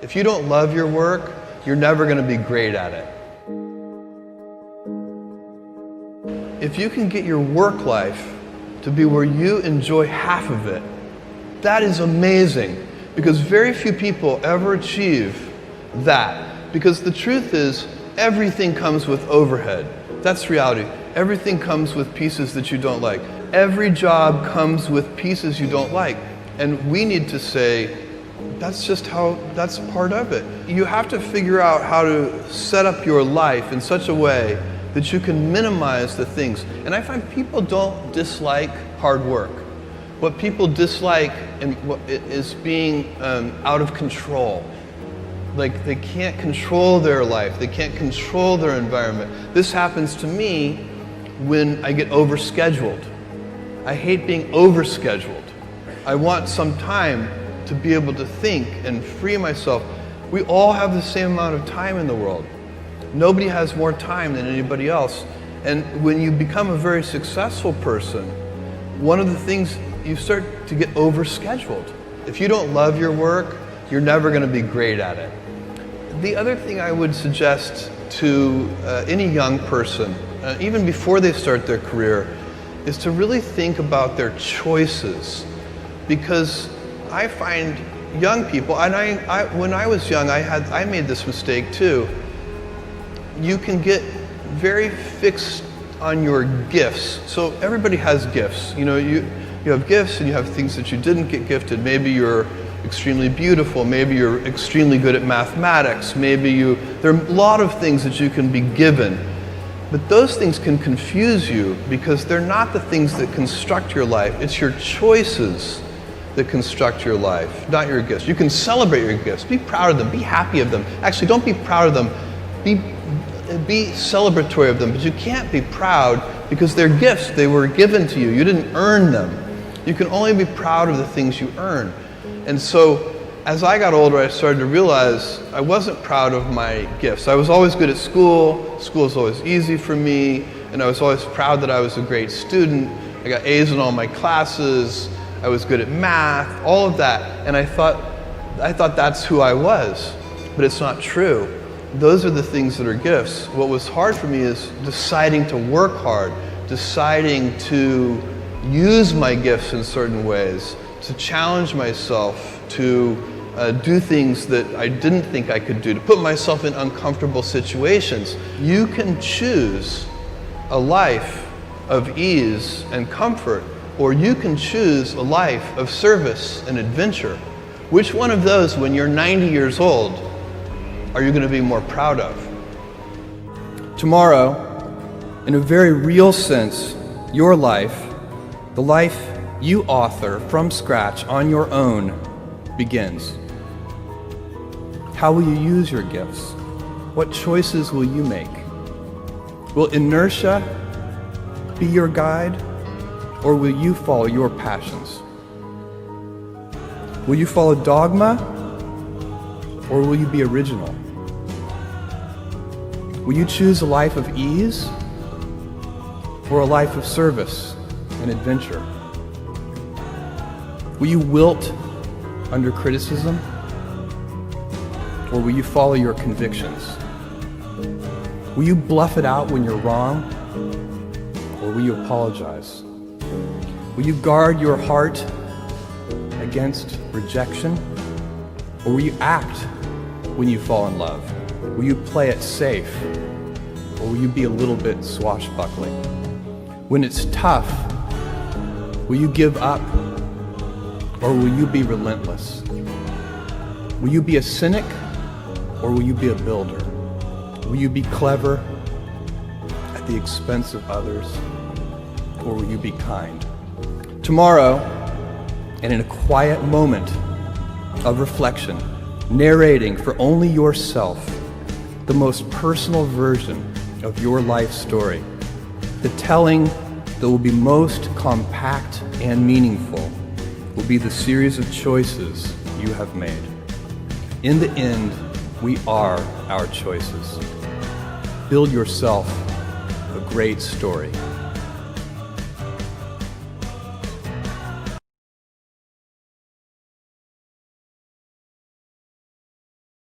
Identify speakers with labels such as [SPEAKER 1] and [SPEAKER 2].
[SPEAKER 1] If you don't love your work, you're never going to be great at it. If you can get your work life to be where you enjoy half of it, that is amazing, because very few people ever achieve that. Because the truth is, everything comes with overhead. That's reality. Everything comes with pieces that you don't like. Every job comes with pieces you don't like. And we need to say, that's part of it. You have to figure out how to set up your life in such a way that you can minimize the things. And I find people don't dislike hard work. What people dislike is being out of control. Like, they can't control their life. They can't control their environment. This happens to me when I get overscheduled. I hate being overscheduled. I want some time to be able to think and free myself. We all have the same amount of time in the world. Nobody has more time than anybody else. And when you become a very successful person, one of the things, you start to get overscheduled. If you don't love your work, you're never going to be great at it. The other thing I would suggest to any young person, even before they start their career, is to really think about their choices. Because I find young people, and when I was young, I made this mistake too. You can get very fixed on your gifts. So everybody has gifts. You know, you have gifts and you have things that you didn't get gifted. Maybe you're extremely beautiful. Maybe you're extremely good at mathematics. There are a lot of things that you can be given. But those things can confuse you because they're not the things that construct your life. It's your choices that construct your life, not your gifts. You can celebrate your gifts. Be proud of them. Be happy of them. Actually, don't be proud of them. Be celebratory of them, but you can't be proud because they're gifts. They were given to you. You didn't earn them. You can only be proud of the things you earn. And so, as I got older, I started to realize I wasn't proud of my gifts. I was always good at school. School was always easy for me, and I was always proud that I was a great student. I got A's in all my classes. I was good at math, all of that. And I thought that's who I was, but it's not true. Those are the things that are gifts. What was hard for me is deciding to work hard, deciding to use my gifts in certain ways, to challenge myself, to do things that I didn't think I could do, to put myself in uncomfortable situations. You can choose a life of ease and comfort, or you can choose a life of service and adventure. Which one of those, when you're 90 years old, are you going to be more proud of? Tomorrow, in a very real sense, your life, the life you author from scratch on your own, begins. How will you use your gifts? What choices will you make? Will inertia be your guide, or will you follow your passions? Will you follow dogma, or will you be original? Will you choose a life of ease or a life of service and adventure? Will you wilt under criticism, or will you follow your convictions? Will you bluff it out when you're wrong, or will you apologize? Will you guard your heart against rejection, or will you act when you fall in love? Will you play it safe, or will you be a little bit swashbuckling? When it's tough, will you give up, or will you be relentless? Will you be a cynic, or will you be a builder? Will you be clever at the expense of others, or will you be kind? Tomorrow, and in a quiet moment of reflection, narrating for only yourself the most personal version of your life story, the telling that will be most compact and meaningful will be the series of choices you have made. In the end, we are our choices. Build yourself a great story.